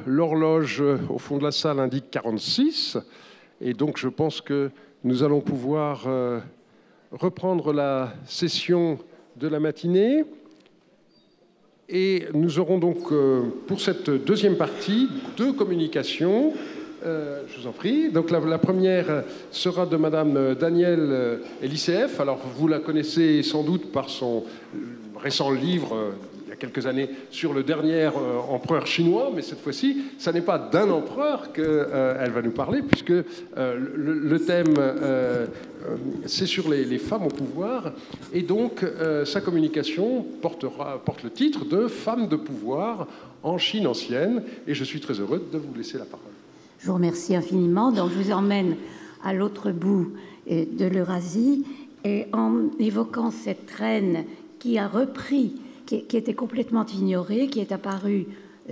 l'horloge au fond de la salle indique 46, et donc je pense que nous allons pouvoir reprendre la session de la matinée. Et nous aurons donc pour cette deuxième partie deux communications. Je vous en prie. Donc la première sera de Madame Danielle Elisseeff. Alors vous la connaissez sans doute par son récent livre il y a quelques années sur le dernier empereur chinois, mais cette fois-ci, ça n'est pas d'un empereur qu'elle va nous parler, puisque le thème c'est sur les femmes au pouvoir, et donc sa communication porte le titre de Femmes de pouvoir en Chine ancienne, et je suis très heureux de vous laisser la parole. Je vous remercie infiniment. Donc, je vous emmène à l'autre bout de l'Eurasie, et en évoquant cette reine qui a repris, qui était complètement ignorée, qui est apparue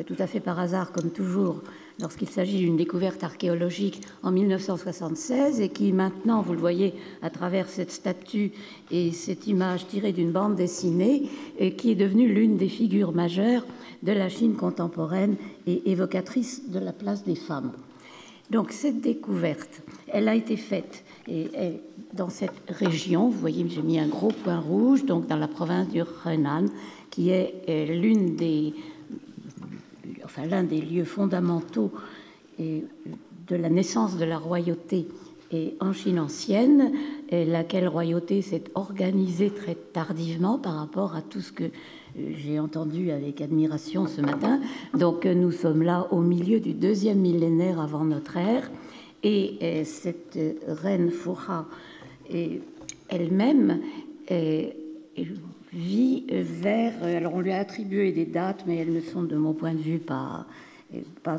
tout à fait par hasard, comme toujours, lorsqu'il s'agit d'une découverte archéologique en 1976, et qui maintenant, vous le voyez à travers cette statue et cette image tirée d'une bande dessinée, et qui est devenue l'une des figures majeures de la Chine contemporaine et évocatrice de la place des femmes. Donc cette découverte, elle a été faite dans cette région, vous voyez, j'ai mis un gros point rouge, donc dans la province du Henan, qui est l'un des lieux fondamentaux de la naissance de la royauté en Chine ancienne, laquelle royauté s'est organisée très tardivement par rapport à tout ce que j'ai entendu avec admiration ce matin. Donc nous sommes là au milieu du 2e millénaire avant notre ère, et cette reine Fuha elle-même vit vers... Alors on lui a attribué des dates, mais elles ne sont de mon point de vue pas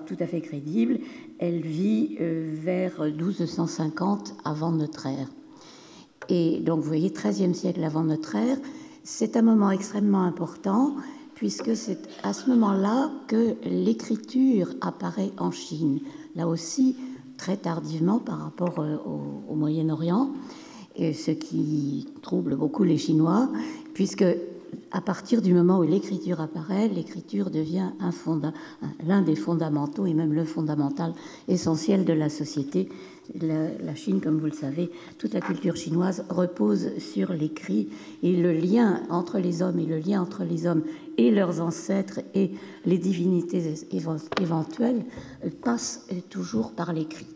tout à fait crédibles. Elle vit vers 1250 avant notre ère. Et donc vous voyez, 13e siècle avant notre ère, c'est un moment extrêmement important, puisque c'est à ce moment-là que l'écriture apparaît en Chine, là aussi très tardivement par rapport au Moyen-Orient, ce qui trouble beaucoup les Chinois, puisque à partir du moment où l'écriture apparaît, l'écriture devient l'un des fondamentaux, et même le fondamental essentiel de la société. La Chine, comme vous le savez, toute la culture chinoise repose sur l'écrit, et le lien entre les hommes et le lien entre les hommes et leurs ancêtres et les divinités éventuelles passe toujours par l'écrit.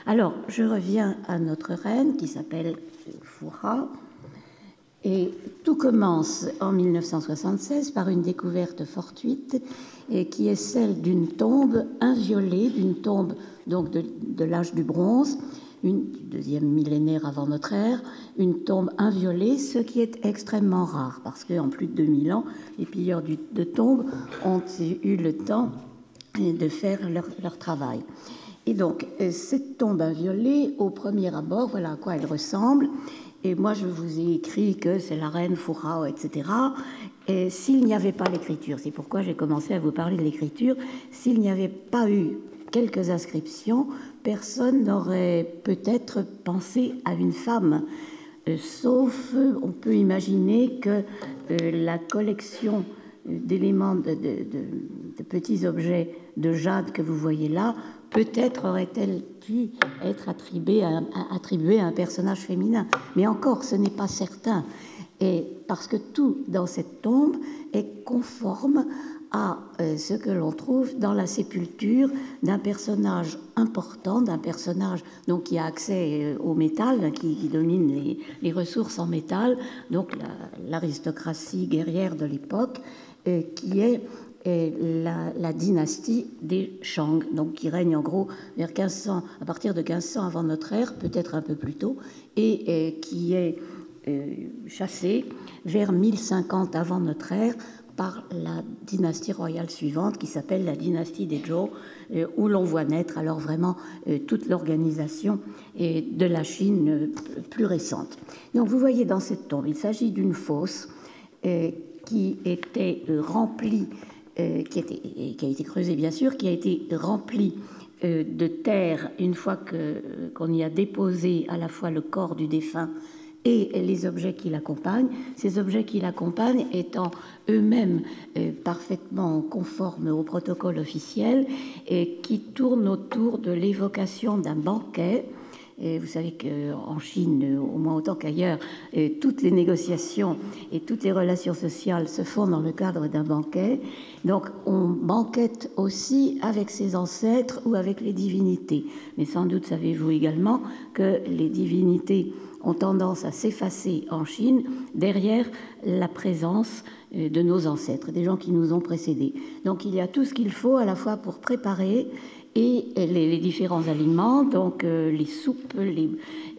Alors, je reviens à notre reine qui s'appelle Fuha, et tout commence en 1976 par une découverte fortuite, et qui est celle d'une tombe inviolée, d'une tombe donc de l'âge du bronze, du 2e millénaire avant notre ère, une tombe inviolée, ce qui est extrêmement rare, parce qu'en plus de 2000 ans, les pilleurs de tombes ont eu le temps de faire leur travail. Et donc, cette tombe inviolée, au premier abord, voilà à quoi elle ressemble. Et moi, je vous ai écrit que c'est la reine Fuha, etc. Et s'il n'y avait pas l'écriture, c'est pourquoi j'ai commencé à vous parler de l'écriture, s'il n'y avait pas eu quelques inscriptions, personne n'aurait peut-être pensé à une femme. Sauf, on peut imaginer que la collection d'éléments, de petits objets de jade que vous voyez là, peut-être aurait-elle pu être attribuée à un personnage féminin. Mais encore, ce n'est pas certain. Et parce que tout dans cette tombe est conforme à ce que l'on trouve dans la sépulture d'un personnage important, d'un personnage donc qui a accès au métal, qui domine les ressources en métal, donc l'aristocratie guerrière de l'époque, qui est la dynastie des Shang, donc qui règne en gros vers 1500, à partir de 1500 avant notre ère, peut-être un peu plus tôt, et qui est chassée vers 1050 avant notre ère par la dynastie royale suivante, qui s'appelle la dynastie des Zhou, où l'on voit naître alors vraiment toute l'organisation de la Chine plus récente. Donc vous voyez dans cette tombe, il s'agit d'une fosse qui était remplie, qui a été creusée bien sûr, qui a été remplie de terre une fois qu'on y a déposé à la fois le corps du défunt et les objets qui l'accompagnent, ces objets qui l'accompagnent étant eux-mêmes parfaitement conformes au protocole officiel et qui tournent autour de l'évocation d'un banquet. Et vous savez qu'en Chine, au moins autant qu'ailleurs, toutes les négociations et toutes les relations sociales se font dans le cadre d'un banquet. Donc on banquette aussi avec ses ancêtres ou avec les divinités. Mais sans doute savez-vous également que les divinités ont tendance à s'effacer en Chine derrière la présence de nos ancêtres, des gens qui nous ont précédés. Donc il y a tout ce qu'il faut à la fois pour préparer et les différents aliments, donc les soupes,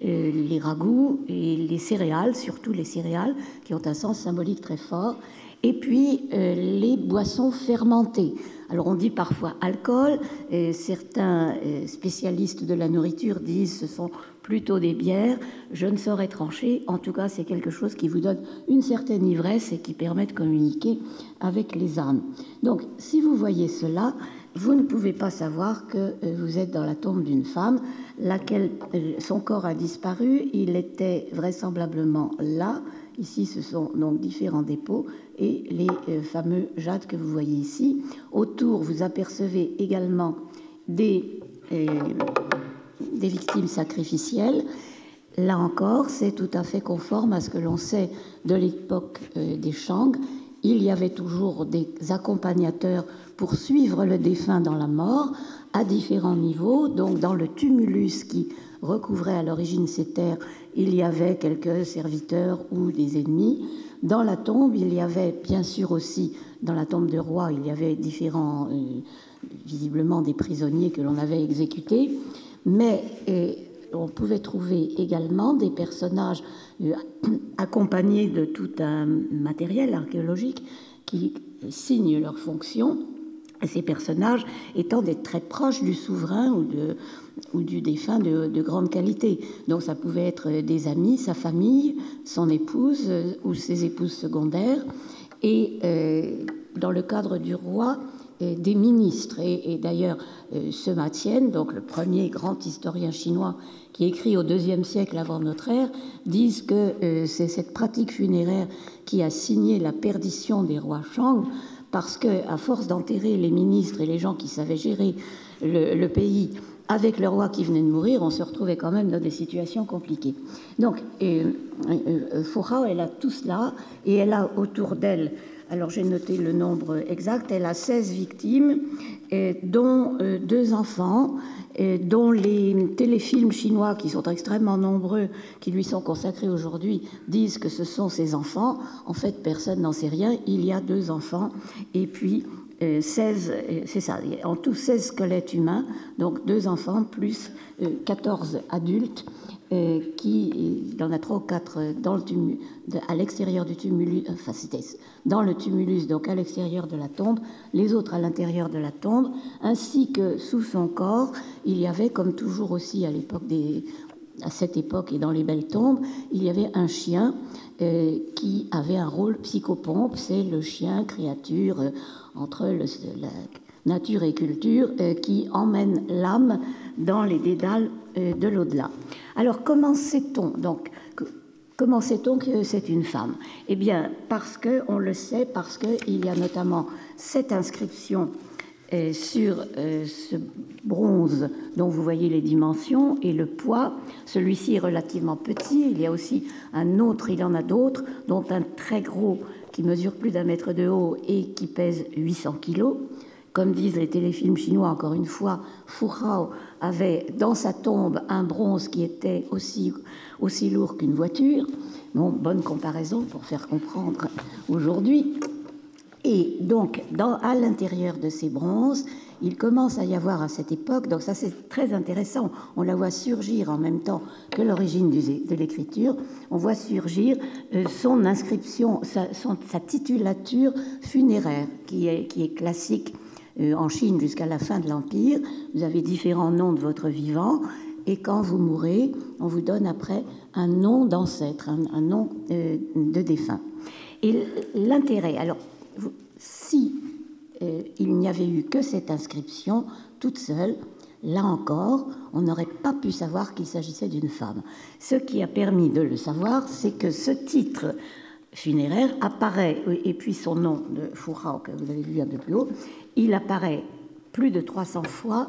les ragoûts et les céréales, surtout les céréales qui ont un sens symbolique très fort, et puis les boissons fermentées. Alors on dit parfois alcool, et certains spécialistes de la nourriture disent ce sont plutôt des bières. Je ne saurais trancher, en tout cas c'est quelque chose qui vous donne une certaine ivresse et qui permet de communiquer avec les âmes. Donc si vous voyez cela, vous ne pouvez pas savoir que vous êtes dans la tombe d'une femme, laquelle son corps a disparu, il était vraisemblablement là. Ici, ce sont donc différents dépôts et les fameux jades que vous voyez ici. Autour, vous apercevez également des victimes sacrificielles. Là encore, c'est tout à fait conforme à ce que l'on sait de l'époque des Shang. Il y avait toujours des accompagnateurs pour suivre le défunt dans la mort à différents niveaux. Donc dans le tumulus qui recouvrait à l'origine ces terres, il y avait quelques serviteurs ou des ennemis. Dans la tombe, il y avait bien sûr aussi, dans la tombe de roi, il y avait différents, visiblement des prisonniers que l'on avait exécutés, mais on pouvait trouver également des personnages accompagnés de tout un matériel archéologique qui signe leur fonction, et ces personnages étant des très proches du souverain ou du défunt de grande qualité. Donc ça pouvait être des amis, sa famille, son épouse ou ses épouses secondaires, et dans le cadre du roi, des ministres. Et d'ailleurs, Sima Qian, donc le premier grand historien chinois qui écrit au IIe siècle avant notre ère, disent que c'est cette pratique funéraire qui a signé la perdition des rois Shang, parce qu'à force d'enterrer les ministres et les gens qui savaient gérer le pays avec le roi qui venait de mourir, on se retrouvait quand même dans des situations compliquées. Donc, Fu Hao, elle a tout cela, et elle a autour d'elle, alors j'ai noté le nombre exact, elle a 16 victimes, dont 2 enfants, dont les téléfilms chinois, qui sont extrêmement nombreux, qui lui sont consacrés aujourd'hui, disent que ce sont ses enfants. En fait, personne n'en sait rien. Il y a 2 enfants, et puis 16, c'est ça, en tout 16 squelettes humains, donc 2 enfants plus 14 adultes, il y en a 3 ou 4 à l'extérieur du tumulus, enfin c'était dans le tumulus, donc à l'extérieur de la tombe, les autres à l'intérieur de la tombe, ainsi que sous son corps, il y avait, comme toujours aussi à cette époque et dans les belles tombes, il y avait un chien qui avait un rôle psychopompe, c'est le chien, créature entre la nature et culture, qui emmène l'âme dans les dédales de l'au-delà. Alors, comment sait-on que c'est une femme? Eh bien, on le sait, parce qu'il y a notamment cette inscription sur ce bronze dont vous voyez les dimensions et le poids. Celui-ci est relativement petit. Il y a aussi un autre, il y en a d'autres, dont un très gros qui mesure plus d'1 mètre de haut et qui pèse 800 kilos. Comme disent les téléfilms chinois, encore une fois, Fu Hao avait dans sa tombe un bronze qui était aussi lourd qu'une voiture. Bon, bonne comparaison pour faire comprendre aujourd'hui. Et donc, à l'intérieur de ces bronzes, il commence à y avoir à cette époque, donc ça c'est très intéressant, on la voit surgir en même temps que l'origine de l'écriture, on voit surgir son inscription, sa titulature funéraire, qui est classique en Chine jusqu'à la fin de l'Empire. Vous avez différents noms de votre vivant, et quand vous mourrez, on vous donne après un nom d'ancêtre, un nom de défunt. Et l'intérêt, alors, si il n'y avait eu que cette inscription toute seule, Là encore, on n'aurait pas pu savoir qu'il s'agissait d'une femme. Ce qui a permis de le savoir, c'est que ce titre funéraire apparaît, et puis son nom de Furao, que vous avez vu un peu plus haut, il apparaît plus de 300 fois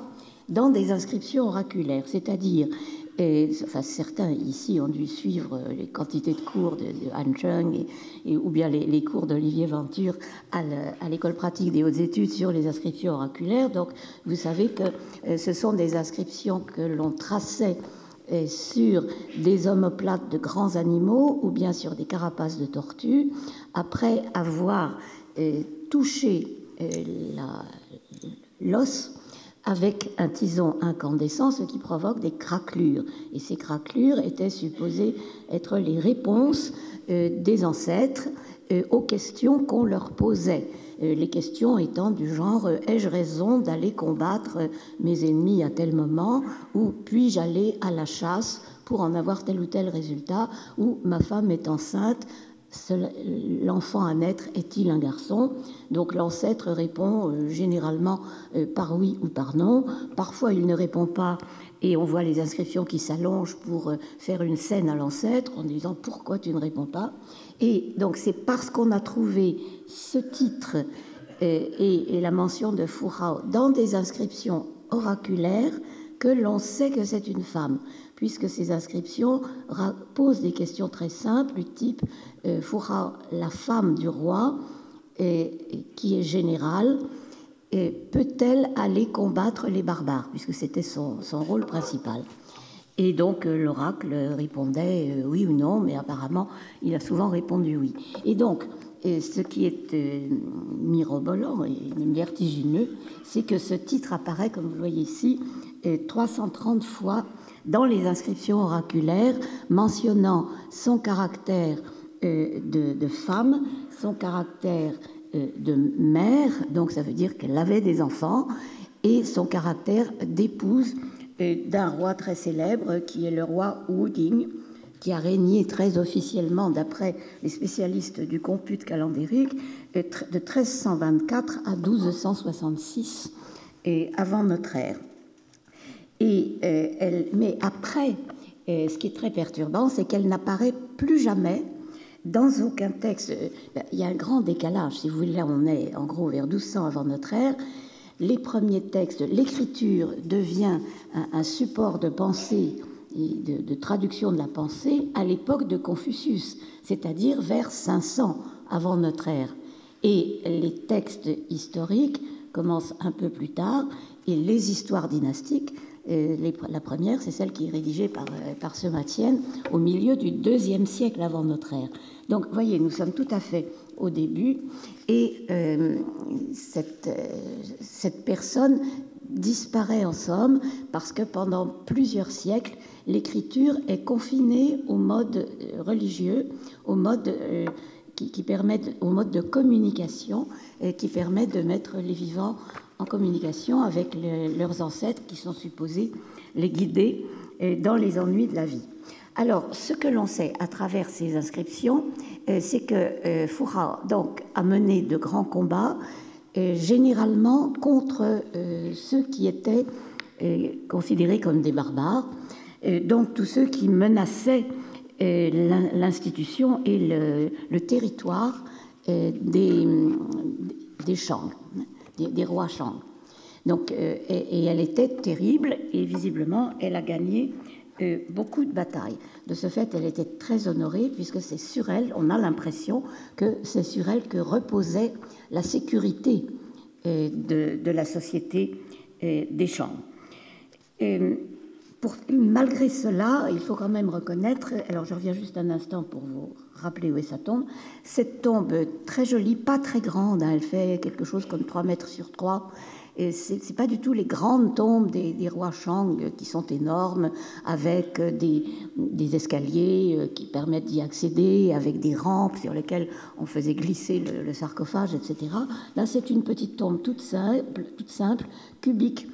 dans des inscriptions oraculaires, c'est-à-dire, enfin, certains ici ont dû suivre les quantités de cours de Han Chung ou bien les cours d'Olivier Venture à l'école pratique des hautes études sur les inscriptions oraculaires. Donc, vous savez que ce sont des inscriptions que l'on traçait sur des omoplates de grands animaux ou bien sur des carapaces de tortues, après avoir touché l'os avec un tison incandescent, ce qui provoque des craquelures. Et ces craquelures étaient supposées être les réponses des ancêtres aux questions qu'on leur posait. Les questions étant du genre « ai-je raison d'aller combattre mes ennemis à tel moment ?» ou « puis-je aller à la chasse pour en avoir tel ou tel résultat ?» ou « ma femme est enceinte, l'enfant à naître est-il un garçon ?» Donc l'ancêtre répond généralement par oui ou par non. Parfois il ne répond pas et on voit les inscriptions qui s'allongent pour faire une scène à l'ancêtre en disant « pourquoi tu ne réponds pas ?» Et donc c'est parce qu'on a trouvé ce titre et la mention de Furao dans des inscriptions oraculaires que l'on sait que c'est une femme, puisque ces inscriptions posent des questions très simples du type Furao, la femme du roi, qui est générale, peut-elle aller combattre les barbares, puisque c'était son rôle principal. Et donc l'oracle répondait oui ou non, mais apparemment il a souvent répondu oui. Et donc ce qui est mirobolant et même vertigineux, c'est que ce titre apparaît, comme vous le voyez ici, 330 fois dans les inscriptions oraculaires, mentionnant son caractère de femme, son caractère de mère, donc ça veut dire qu'elle avait des enfants, et son caractère d'épouse d'un roi très célèbre qui est le roi Wu Ying, qui a régné très officiellement, d'après les spécialistes du compute calendérique, de 1324 à 1266 avant notre ère. Mais après, ce qui est très perturbant, c'est qu'elle n'apparaît plus jamais dans aucun texte. Il y a un grand décalage, si vous voulez. Là, on est en gros vers 1200 avant notre ère. Les premiers textes, l'écriture devient un support de pensée et de traduction de la pensée à l'époque de Confucius, c'est-à-dire vers 500 avant notre ère. Et les textes historiques commencent un peu plus tard, et les histoires dynastiques, la première, c'est celle qui est rédigée par Sematienne au milieu du IIe siècle avant notre ère. Donc, voyez, nous sommes tout à fait au début, et cette personne disparaît en somme parce que pendant plusieurs siècles, l'écriture est confinée au mode religieux, au mode qui permet, au mode de communication, qui permet de mettre les vivants en communication avec leurs ancêtres qui sont supposés les guider dans les ennuis de la vie. Alors, ce que l'on sait à travers ces inscriptions, c'est que Furao donc a mené de grands combats, généralement contre ceux qui étaient considérés comme des barbares, donc tous ceux qui menaçaient l'institution et le territoire des Shang, des rois Shang. Donc, et elle était terrible, et visiblement, elle a gagné beaucoup de batailles. De ce fait, elle était très honorée, puisque c'est sur elle, on a l'impression que c'est sur elle que reposait la sécurité de la société des Shang. Malgré cela, il faut quand même reconnaître, alors je reviens juste un instant pour vous rappeler où est sa tombe, cette tombe très jolie, pas très grande, hein, elle fait quelque chose comme 3 mètres sur 3, et c'est pas du tout les grandes tombes des rois Shang qui sont énormes, avec des escaliers qui permettent d'y accéder, avec des rampes sur lesquelles on faisait glisser le sarcophage, etc. Là, c'est une petite tombe toute simple, cubique,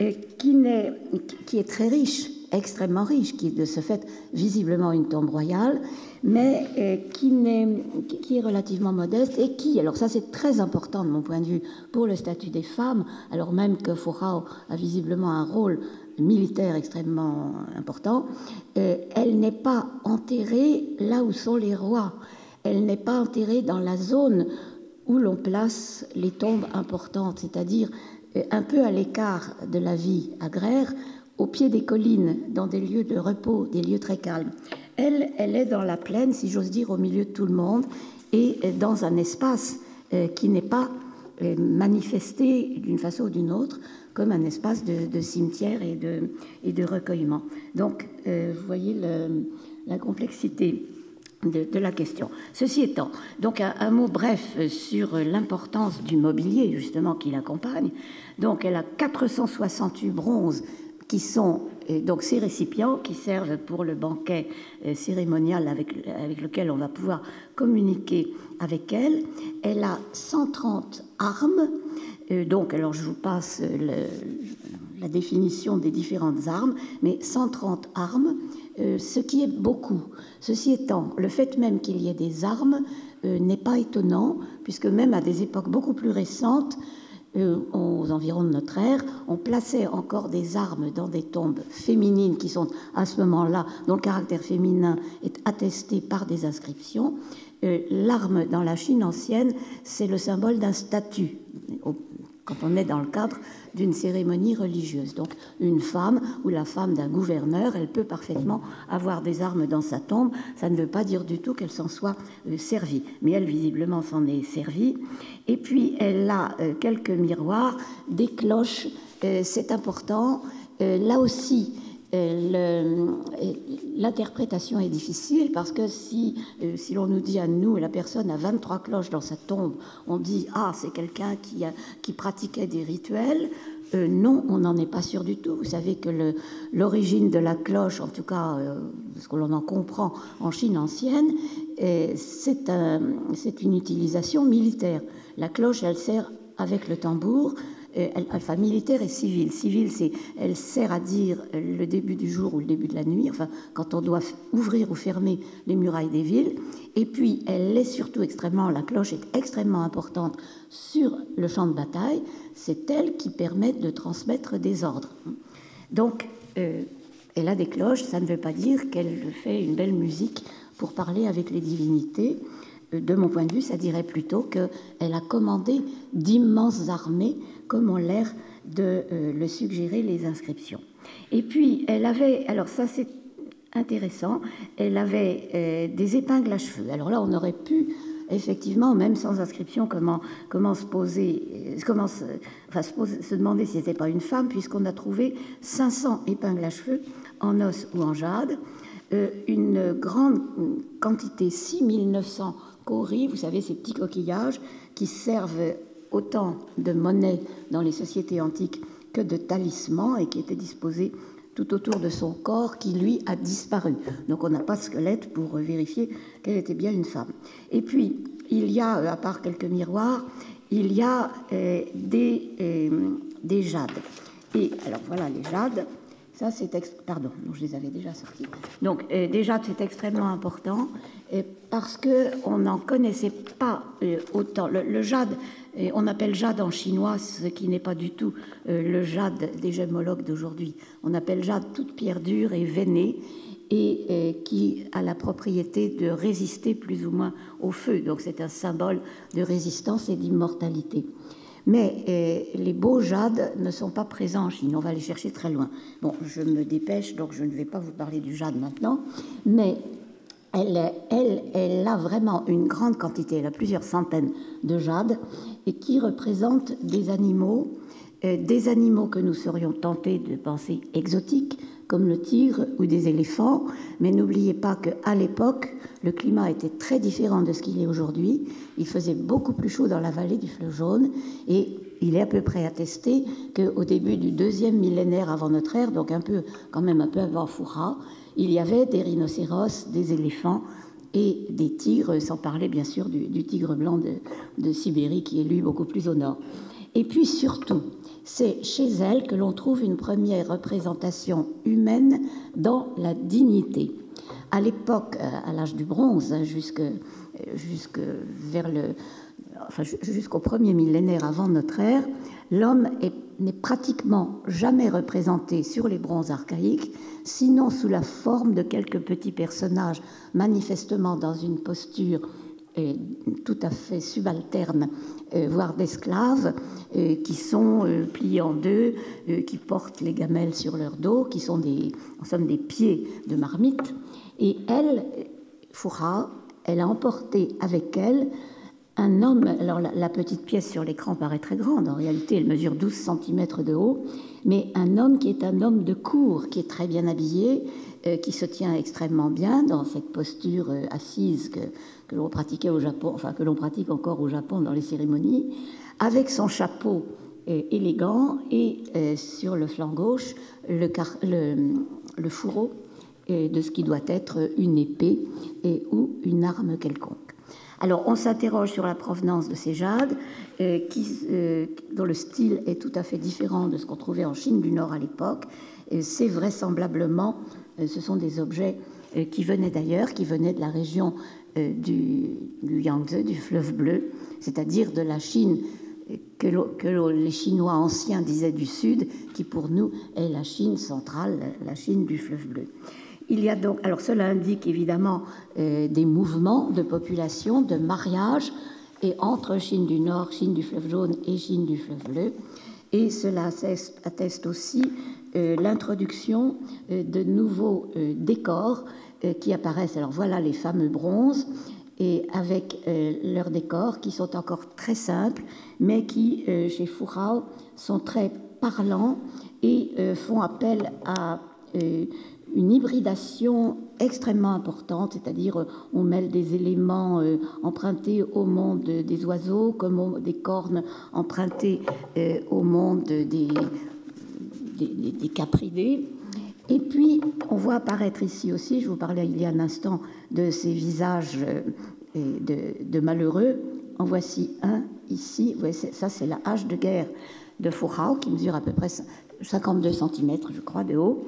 et qui est très riche extrêmement riche, qui est de ce fait visiblement une tombe royale, mais qui est relativement modeste et qui, alors ça c'est très important de mon point de vue pour le statut des femmes, alors même que Forao a visiblement un rôle militaire extrêmement important, elle n'est pas enterrée là où sont les rois, elle n'est pas enterrée dans la zone où l'on place les tombes importantes, c'est-à-dire un peu à l'écart de la vie agraire, au pied des collines, dans des lieux de repos, des lieux très calmes. Elle est dans la plaine, si j'ose dire, au milieu de tout le monde, et dans un espace qui n'est pas manifesté d'une façon ou d'une autre comme un espace de cimetière et de recueillement. Donc, vous voyez la complexité de la question. Ceci étant, donc un mot bref sur l'importance du mobilier, justement, qui l'accompagne. Donc, elle a 468 bronzes qui sont donc ces récipients qui servent pour le banquet cérémonial avec lequel on va pouvoir communiquer avec elle. Elle a 130 armes. Donc, alors je vous passe la définition des différentes armes, mais 130 armes, ce qui est beaucoup. Ceci étant, le fait même qu'il y ait des armes n'est pas étonnant, puisque même à des époques beaucoup plus récentes, aux environs de notre ère, on plaçait encore des armes dans des tombes féminines qui sont à ce moment-là, dont le caractère féminin est attesté par des inscriptions. L'arme dans la Chine ancienne, c'est le symbole d'un statut, quand on est dans le cadre d'une cérémonie religieuse. Donc une femme ou la femme d'un gouverneur, elle peut parfaitement avoir des armes dans sa tombe. Ça ne veut pas dire du tout qu'elle s'en soit servie, mais elle visiblement s'en est servie. Et puis elle a quelques miroirs, des cloches, c'est important. Là aussi, l'interprétation est difficile parce que si l'on nous dit à nous, la personne a 23 cloches dans sa tombe, on dit « Ah, c'est quelqu'un qui pratiquait des rituels ». Non, on n'en est pas sûr du tout. Vous savez que l'origine de la cloche, en tout cas, ce que l'on en comprend en Chine ancienne, c'est une utilisation militaire. La cloche, elle sert avec le tambour, enfin militaire et civile. Civile, elle sert à dire le début du jour ou le début de la nuit, enfin quand on doit ouvrir ou fermer les murailles des villes. Et puis elle est surtout la cloche est extrêmement importante sur le champ de bataille. C'est elle qui permet de transmettre des ordres. Donc elle a des cloches, ça ne veut pas dire qu'elle fait une belle musique pour parler avec les divinités. De mon point de vue, ça dirait plutôt qu'elle a commandé d'immenses armées, comme ont l'air de le suggérer les inscriptions. Et puis, elle avait, alors ça c'est intéressant, elle avait des épingles à cheveux. Alors là, on aurait pu, effectivement, même sans inscription, se demander si c'était pas une femme, puisqu'on a trouvé 500 épingles à cheveux en os ou en jade, une grande quantité, 6900 cauris, vous savez, ces petits coquillages qui servent autant de monnaie dans les sociétés antiques que de talismans et qui étaient disposés tout autour de son corps qui, lui, a disparu. Donc on n'a pas de squelette pour vérifier qu'elle était bien une femme. Et puis, il y a, à part quelques miroirs, il y a des jades. Et alors voilà, les jades, ça c'est... Pardon, je les avais déjà sortis. Donc des jades, c'est extrêmement important parce qu'on n'en connaissait pas autant. Le jade, on appelle jade en chinois, ce qui n'est pas du tout le jade des gémologues d'aujourd'hui. On appelle jade toute pierre dure et veinée et qui a la propriété de résister plus ou moins au feu. Donc c'est un symbole de résistance et d'immortalité. Mais les beaux jades ne sont pas présents en Chine. On va les chercher très loin. Bon, je me dépêche, donc je ne vais pas vous parler du jade maintenant. Mais elle a vraiment une grande quantité. Elle a plusieurs centaines de jades et qui représentent des animaux que nous serions tentés de penser exotiques, comme le tigre ou des éléphants. Mais n'oubliez pas qu'à l'époque, le climat était très différent de ce qu'il est aujourd'hui. Il faisait beaucoup plus chaud dans la vallée du fleuve Jaune et il est à peu près attesté qu'au début du 2e millénaire avant notre ère, donc quand même un peu avant Foura, il y avait des rhinocéros, des éléphants et des tigres, sans parler bien sûr du tigre blanc de Sibérie qui est lui beaucoup plus au nord. Et puis surtout, c'est chez elle que l'on trouve une première représentation humaine dans la dignité. À l'époque, à l'âge du bronze, jusqu'au premier millénaire avant notre ère, l'homme n'est pratiquement jamais représenté sur les bronzes archaïques, sinon sous la forme de quelques petits personnages, manifestement dans une posture tout à fait subalterne, voire d'esclaves, qui sont pliés en deux, qui portent les gamelles sur leur dos, qui sont en somme des pieds de marmite. Et elle, Fouras, elle a emporté avec elle un homme. Alors la petite pièce sur l'écran paraît très grande, en réalité elle mesure 12 cm de haut, mais un homme qui est un homme de cour, qui est très bien habillé, qui se tient extrêmement bien dans cette posture assise que l'on pratiquait au Japon, enfin que l'on pratique encore au Japon dans les cérémonies, avec son chapeau élégant et sur le flanc gauche le fourreau de ce qui doit être une épée ou une arme quelconque. Alors, on s'interroge sur la provenance de ces jades, dont le style est tout à fait différent de ce qu'on trouvait en Chine du Nord à l'époque. C'est vraisemblablement, ce sont des objets qui venaient d'ailleurs, qui venaient de la région du Yangtze, du fleuve bleu, c'est-à-dire de la Chine que les Chinois anciens disaient du Sud, qui pour nous est la Chine centrale, la Chine du fleuve bleu. Il y a donc, alors cela indique évidemment des mouvements de population, de mariage, et entre Chine du Nord, Chine du fleuve jaune et Chine du fleuve bleu. Et cela atteste aussi l'introduction de nouveaux décors qui apparaissent. Alors voilà les fameux bronzes, et avec leurs décors qui sont encore très simples, mais qui, chez Fouras, sont très parlants et font appel à une hybridation extrêmement importante, c'est-à-dire on mêle des éléments empruntés au monde des oiseaux comme des cornes empruntées au monde des capridés. Et puis on voit apparaître ici aussi, je vous parlais il y a un instant de ces visages de malheureux. En voici un ici, vous voyez, ça c'est la hache de guerre de Fouras qui mesure à peu près 52 cm, je crois, de haut.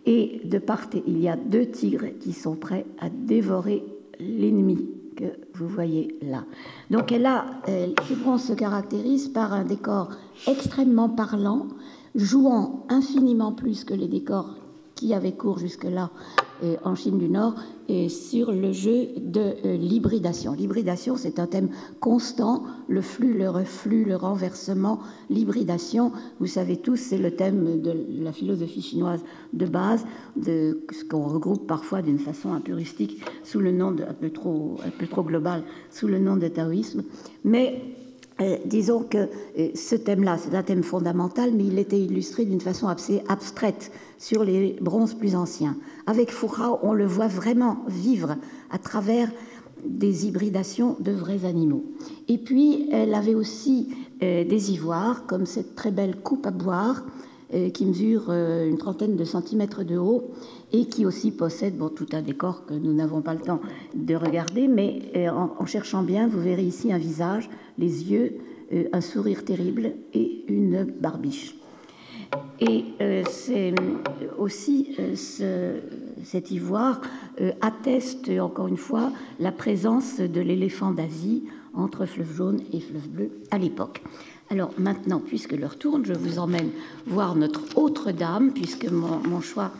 Et de part, il y a deux tigres qui sont prêts à dévorer l'ennemi que vous voyez là. Donc ces bronzes se caractérisent par un décor extrêmement parlant, jouant infiniment plus que les décors qui avaient cours jusque-là en Chine du Nord, et sur le jeu de l'hybridation. L'hybridation, c'est un thème constant, le flux, le reflux, le renversement, l'hybridation. Vous savez tous, c'est le thème de la philosophie chinoise de base, de ce qu'on regroupe parfois d'une façon un peu rustique, sous le nom un peu trop global, sous le nom de taoïsme. Mais disons que ce thème-là, c'est un thème fondamental, mais il était illustré d'une façon assez abstraite sur les bronzes plus anciens. Avec Fouras, on le voit vraiment vivre à travers des hybridations de vrais animaux. Et puis, elle avait aussi des ivoires, comme cette très belle coupe à boire, qui mesure une trentaine de centimètres de haut et qui aussi possède tout un décor que nous n'avons pas le temps de regarder, mais en cherchant bien, vous verrez ici un visage, les yeux, un sourire terrible et une barbiche. Et c'est aussi cet ivoire atteste encore une fois la présence de l'éléphant d'Asie entre fleuve jaune et fleuve bleu à l'époque. Alors maintenant, puisque l'heure tourne, je vous emmène voir notre autre dame, puisque mon choix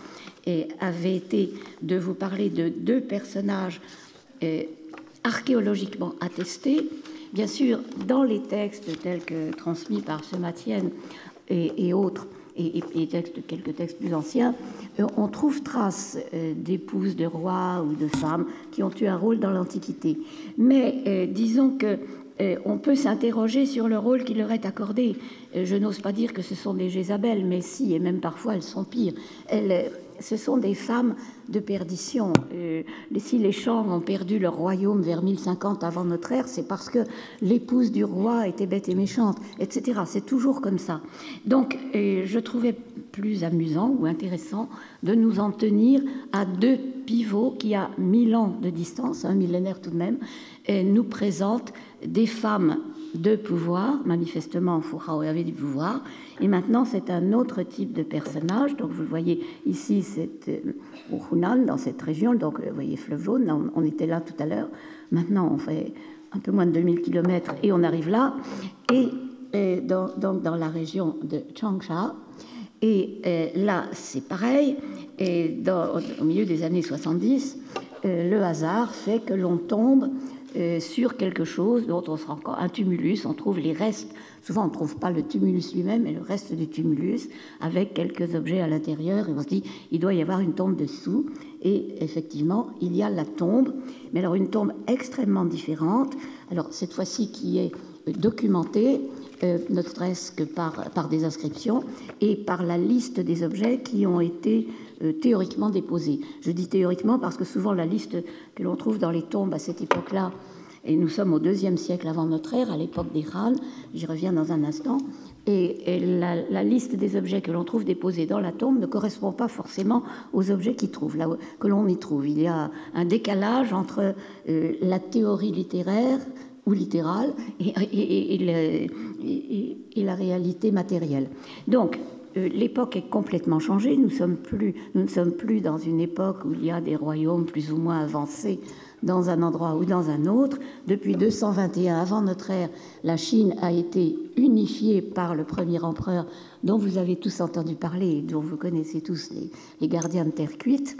avait été de vous parler de deux personnages archéologiquement attestés. Bien sûr, dans les textes tels que transmis par Sematienne et autres, et quelques textes plus anciens, on trouve trace d'épouses de rois ou de femmes qui ont eu un rôle dans l'Antiquité. Mais disons que on peut s'interroger sur le rôle qui leur est accordé. Je n'ose pas dire que ce sont des Jézabel, mais si, et même parfois elles sont pires. Ce sont des femmes de perdition. Si les Shang ont perdu leur royaume vers 1050 avant notre ère, c'est parce que l'épouse du roi était bête et méchante, etc. C'est toujours comme ça. Donc, je trouvais plus amusant ou intéressant de nous en tenir à deux pivots qui, à 1000 ans de distance, un millénaire tout de même, nous présentent des femmes de pouvoir. Manifestement, Foucault avait du pouvoir. Et maintenant, c'est un autre type de personnage. Donc, vous le voyez ici, c'est au Hunan, dans cette région. Donc, vous voyez, fleuve jaune, on était là tout à l'heure. Maintenant, on fait un peu moins de 2000 km et on arrive là. Et donc, dans la région de Changsha. Et là, c'est pareil. Et au milieu des années 70, le hasard fait que l'on tombe sur quelque chose dont on se rend compte, un tumulus, on trouve les restes, souvent on ne trouve pas le tumulus lui-même, mais le reste du tumulus, avec quelques objets à l'intérieur, et on se dit, il doit y avoir une tombe dessous, et effectivement, il y a la tombe, mais alors une tombe extrêmement différente, alors cette fois-ci qui est documentée, ne serait-ce que par des inscriptions, et par la liste des objets qui ont été théoriquement déposés. Je dis théoriquement parce que souvent la liste que l'on trouve dans les tombes à cette époque-là, et nous sommes au IIe siècle avant notre ère, à l'époque des Han, j'y reviens dans un instant, et la liste des objets que l'on trouve déposés dans la tombe ne correspond pas forcément aux objets que l'on y trouve. Il y a un décalage entre la théorie littéraire ou littérale et la réalité matérielle. Donc, l'époque est complètement changée. Nous ne sommes plus dans une époque où il y a des royaumes plus ou moins avancés dans un endroit ou dans un autre. Depuis 221 avant notre ère, la Chine a été unifiée par le premier empereur dont vous avez tous entendu parler et dont vous connaissez tous les gardiens de terre cuite.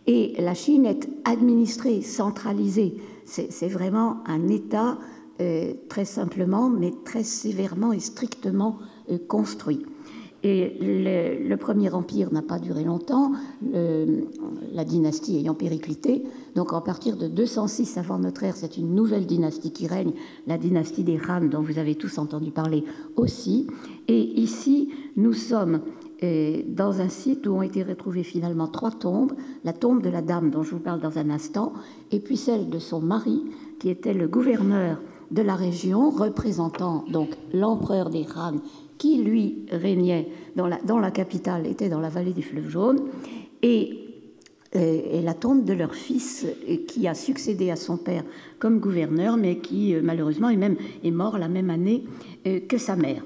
Et la Chine est administrée, centralisée. C'est vraiment un État très simplement, mais très sévèrement et strictement construit. Et le premier empire n'a pas duré longtemps, la dynastie ayant périclité. Donc, à partir de 206 avant notre ère, c'est une nouvelle dynastie qui règne, la dynastie des Han, dont vous avez tous entendu parler aussi. Et ici, nous sommes dans un site où ont été retrouvées finalement 3 tombes. La tombe de la dame, dont je vous parle dans un instant, et puis celle de son mari, qui était le gouverneur de la région, représentant donc l'empereur des Han, qui lui régnait dans la capitale, était dans la vallée du fleuve jaune, et la tombe de leur fils, qui a succédé à son père comme gouverneur, mais qui malheureusement est mort la même année que sa mère.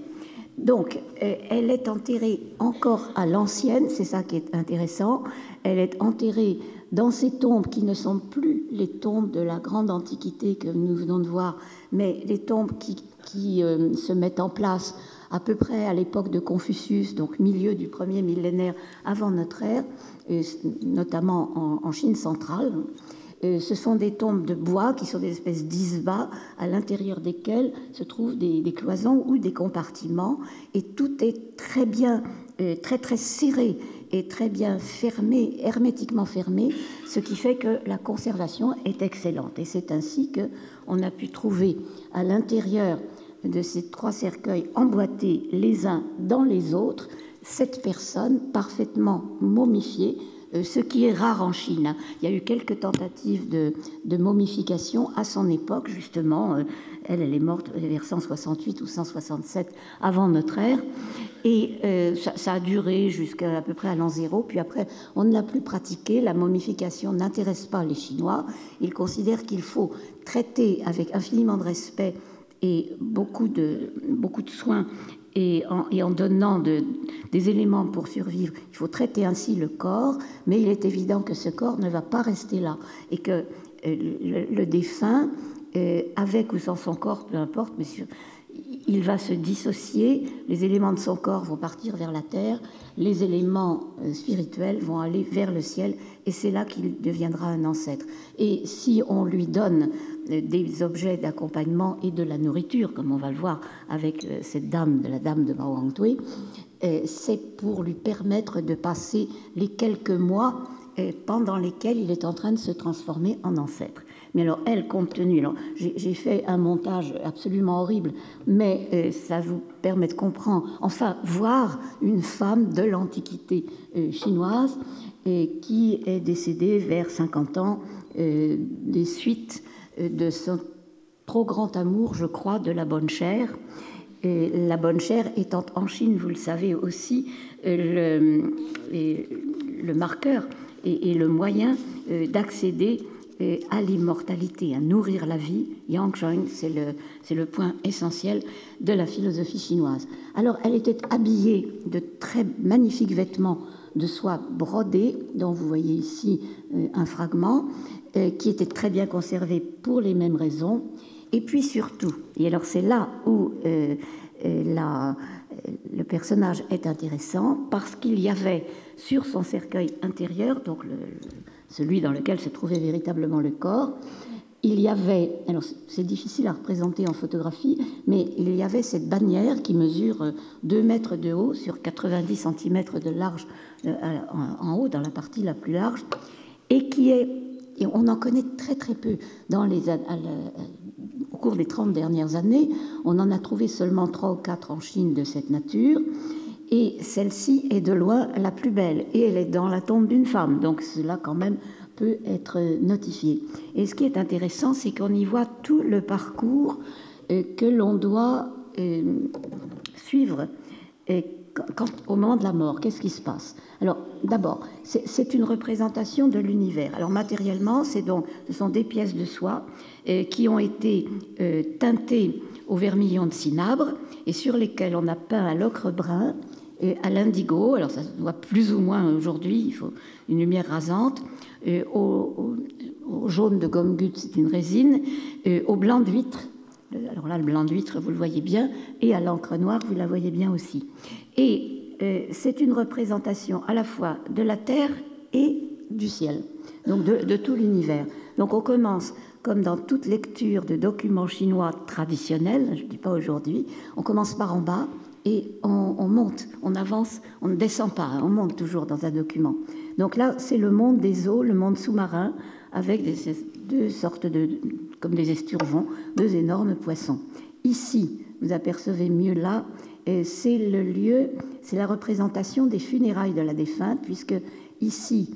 Donc, elle est enterrée encore à l'ancienne, c'est ça qui est intéressant, elle est enterrée dans ces tombes qui ne sont plus les tombes de la grande antiquité que nous venons de voir, mais les tombes qui se mettent en place à peu près à l'époque de Confucius, donc milieu du premier millénaire avant notre ère, notamment en Chine centrale. Ce sont des tombes de bois qui sont des espèces d'isbas à l'intérieur desquelles se trouvent des cloisons ou des compartiments, et tout est très bien, très serré et très bien fermé, hermétiquement fermé, ce qui fait que la conservation est excellente. Et c'est ainsi qu'on a pu trouver à l'intérieur de ces 3 cercueils emboîtés les uns dans les autres 7 personnes parfaitement momifiées, ce qui est rare en Chine. Il y a eu quelques tentatives de momification à son époque, justement. Elle est morte vers 168 ou 167 avant notre ère. Et ça a duré jusqu'à peu près à l'an 0. Puis après, on ne l'a plus pratiqué. La momification n'intéresse pas les Chinois. Ils considèrent qu'il faut traiter avec infiniment de respect et beaucoup de soins, et en donnant des éléments pour survivre. Il faut traiter ainsi le corps, mais il est évident que ce corps ne va pas rester là, et que le défunt, avec ou sans son corps, peu importe, mais il va se dissocier, les éléments de son corps vont partir vers la terre, les éléments spirituels vont aller vers le ciel, et c'est là qu'il deviendra un ancêtre. Et si on lui donne des objets d'accompagnement et de la nourriture, comme on va le voir avec cette dame, la dame de Mao Hangtui, c'est pour lui permettre de passer les quelques mois pendant lesquels il est en train de se transformer en ancêtre. Mais alors, elle, compte tenu... J'ai fait un montage absolument horrible, mais ça vous permet de comprendre, enfin, voir une femme de l'Antiquité chinoise et qui est décédé vers 50 ans des suites de son trop grand amour, je crois, de la bonne chère. Et la bonne chère étant en Chine, vous le savez aussi, le marqueur et le moyen d'accéder à l'immortalité, à nourrir la vie. Yang Zheng, c'est le point essentiel de la philosophie chinoise. Alors, elle était habillée de très magnifiques vêtements de soie brodée, dont vous voyez ici un fragment, qui était très bien conservé pour les mêmes raisons. Et puis surtout, et alors c'est là où le personnage est intéressant, parce qu'il y avait sur son cercueil intérieur, donc celui dans lequel se trouvait véritablement le corps, il y avait, alors c'est difficile à représenter en photographie, mais il y avait cette bannière qui mesure 2 mètres de haut sur 90 cm de large en haut, dans la partie la plus large, et qui est, et on en connaît très très peu au cours des 30 dernières années, on en a trouvé seulement 3 ou 4 en Chine de cette nature, et celle-ci est de loin la plus belle, et elle est dans la tombe d'une femme, donc cela quand même peut être notifié. Et ce qui est intéressant, c'est qu'on y voit tout le parcours que l'on doit suivre au moment de la mort. Qu'est-ce qui se passe? Alors, d'abord, c'est une représentation de l'univers. Alors, matériellement, ce sont des pièces de soie qui ont été teintées au vermillon de cinabre et sur lesquelles on a peint à l'ocre brun, à l'indigo, alors ça se voit plus ou moins aujourd'hui, il faut une lumière rasante, au jaune de gomme gut, c'est une résine, au blanc d'huître, alors là le blanc d'huître vous le voyez bien, et à l'encre noire vous la voyez bien aussi. Et c'est une représentation à la fois de la terre et du ciel, donc de tout l'univers. Donc on commence, comme dans toute lecture de documents chinois traditionnels, je ne dis pas aujourd'hui, on commence par en bas, et on monte, on avance, on ne descend pas, on monte toujours dans un document. Donc là, c'est le monde des eaux, le monde sous-marin, avec deux sortes comme des esturgeons, 2 énormes poissons. Ici, vous apercevez mieux là, c'est le lieu, c'est la représentation des funérailles de la défunte, puisque ici,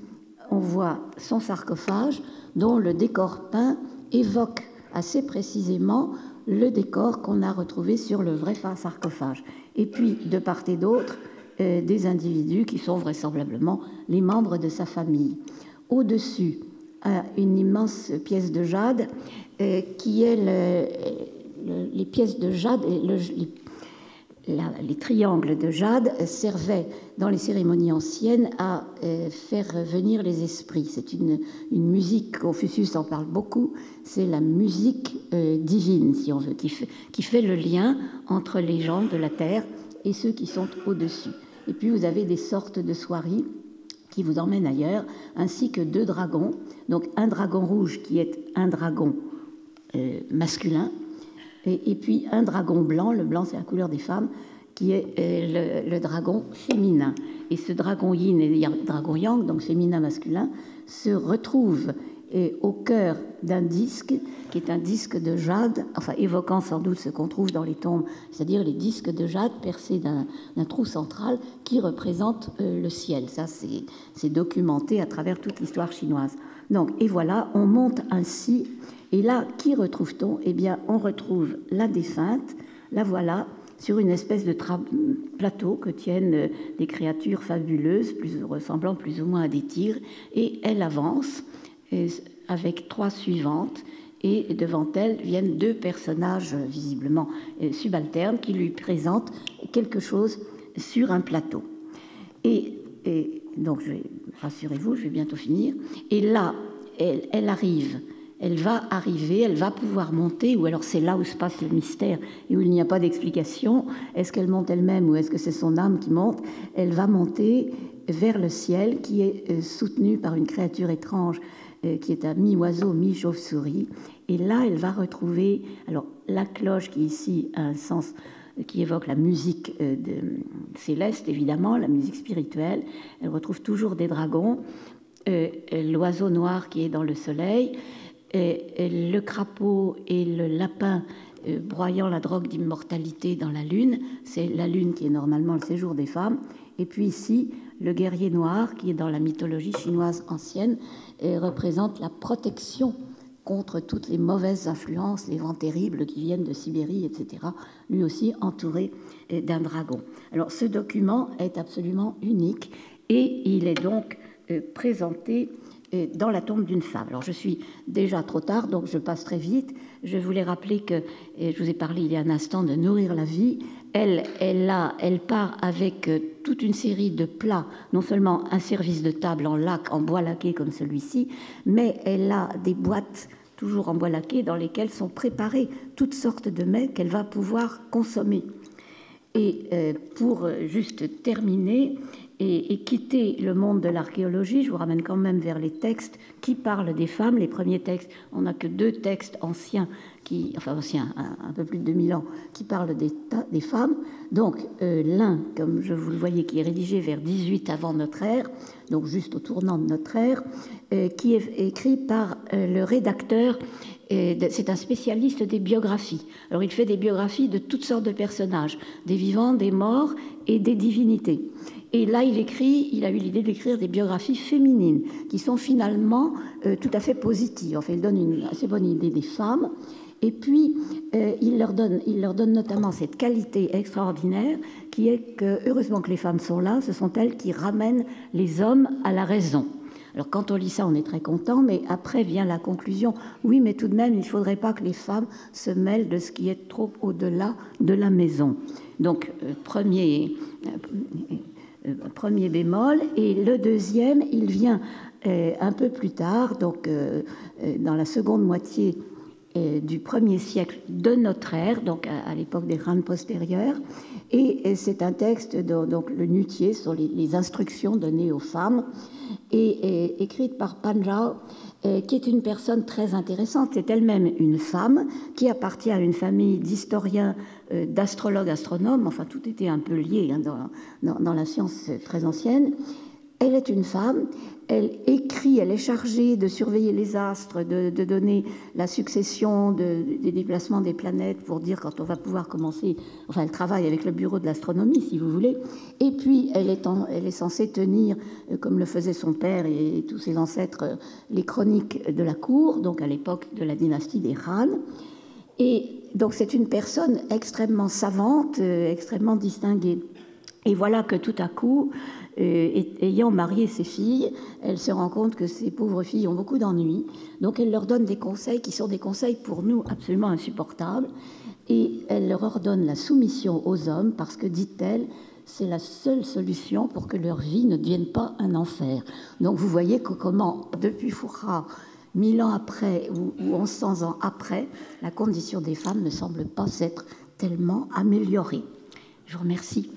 on voit son sarcophage, dont le décor peint évoque assez précisément le décor qu'on a retrouvé sur le vrai sarcophage. Et puis, de part et d'autre, des individus qui sont vraisemblablement les membres de sa famille. Au-dessus, une immense pièce de jade qui est les pièces de jade, les triangles de jade servaient dans les cérémonies anciennes à faire venir les esprits. C'est une musique, Confucius en parle beaucoup, c'est la musique divine, si on veut, qui fait le lien entre les gens de la terre et ceux qui sont au-dessus. Et puis vous avez des sortes de soieries qui vous emmènent ailleurs, ainsi que 2 dragons, donc un dragon rouge qui est un dragon masculin, et puis un dragon blanc, le blanc c'est la couleur des femmes, qui est le dragon féminin. Et ce dragon yin et le dragon yang, donc féminin-masculin, se retrouvent au cœur d'un disque, qui est un disque de jade, enfin évoquant sans doute ce qu'on trouve dans les tombes, c'est-à-dire les disques de jade percés d'un trou central qui représente le ciel. Ça, c'est documenté à travers toute l'histoire chinoise. Donc, et voilà, on monte ainsi. Et là, qui retrouve-t-on? Eh bien, on retrouve la défunte, la voilà, sur une espèce de plateau que tiennent des créatures fabuleuses, ressemblant plus ou moins à des tigres, et elle avance avec 3 suivantes, et devant elle viennent 2 personnages visiblement subalternes qui lui présentent quelque chose sur un plateau. Et donc, rassurez-vous, je vais bientôt finir. Et là, elle arrive. Elle va arriver, elle va pouvoir monter, ou alors c'est là où se passe le mystère et où il n'y a pas d'explication. Est-ce qu'elle monte elle-même ou est-ce que c'est son âme qui monte? Elle va monter vers le ciel qui est soutenu par une créature étrange qui est un mi-oiseau, mi-chauve-souris. Et là, elle va retrouver alors la cloche qui ici a un sens qui évoque la musique céleste, évidemment, la musique spirituelle. Elle retrouve toujours des dragons, l'oiseau noir qui est dans le soleil, le crapaud et le lapin broyant la drogue d'immortalité dans la lune. C'est la lune qui est normalement le séjour des femmes. Et puis ici, le guerrier noir, qui est dans la mythologie chinoise ancienne, et représente la protection contre toutes les mauvaises influences, les vents terribles qui viennent de Sibérie, etc., lui aussi entouré d'un dragon. Alors ce document est absolument unique et il est donc présenté dans la tombe d'une femme. Alors je suis déjà trop tard, donc je passe très vite. Je voulais rappeler que, et je vous ai parlé il y a un instant de nourrir la vie, elle part avec toute une série de plats, non seulement un service de table en laque, en bois laqué comme celui-ci, mais elle a des boîtes toujours en bois laqué dans lesquelles sont préparées toutes sortes de mets qu'elle va pouvoir consommer. Et pour juste terminer et quitter le monde de l'archéologie, je vous ramène quand même vers les textes qui parlent des femmes. Les premiers textes, on n'a que 2 textes anciens, anciens, un peu plus de 2000 ans, qui parlent des femmes. Donc l'un, comme je vous le voyais, qui est rédigé vers 18 avant notre ère, donc juste au tournant de notre ère, qui est écrit par le rédacteur. C'est un spécialiste des biographies. Alors il fait des biographies de toutes sortes de personnages, des vivants, des morts et des divinités. Et là, il a eu l'idée d'écrire des biographies féminines qui sont finalement tout à fait positives. Enfin, il donne une assez bonne idée des femmes. Et puis, il leur donne notamment cette qualité extraordinaire qui est que, heureusement que les femmes sont là, ce sont elles qui ramènent les hommes à la raison. Alors, quand on lit ça, on est très content, mais après vient la conclusion. Oui, mais tout de même, il ne faudrait pas que les femmes se mêlent de ce qui est trop au-delà de la maison. Donc, premier bémol. Et le deuxième, il vient un peu plus tard, donc dans la seconde moitié du 1er siècle de notre ère, donc à l'époque des reines postérieures. Et c'est un texte, donc le Nutier, sur les instructions données aux femmes, et écrite par Pan Zhao, qui est une personne très intéressante. C'est elle-même une femme qui appartient à une famille d'historiens, d'astrologues, astronomes. Enfin, tout était un peu lié dans la science très ancienne. Elle est une femme, elle écrit, elle est chargée de surveiller les astres, de donner la succession des déplacements des planètes pour dire quand on va pouvoir commencer. Enfin, elle travaille avec le bureau de l'astronomie, si vous voulez. Et puis, elle est censée tenir, comme le faisait son père et tous ses ancêtres, les chroniques de la cour, donc à l'époque de la dynastie des Han. Et donc, c'est une personne extrêmement savante, extrêmement distinguée. Et voilà que tout à coup, ayant marié ses filles, elle se rend compte que ces pauvres filles ont beaucoup d'ennuis. Donc elle leur donne des conseils qui sont des conseils pour nous absolument insupportables. Et elle leur ordonne la soumission aux hommes parce que, dit-elle, c'est la seule solution pour que leur vie ne devienne pas un enfer. Donc vous voyez comment, depuis Fourra, 1000 ans après ou 1100 ans après, la condition des femmes ne semble pas s'être tellement améliorée. Je vous remercie.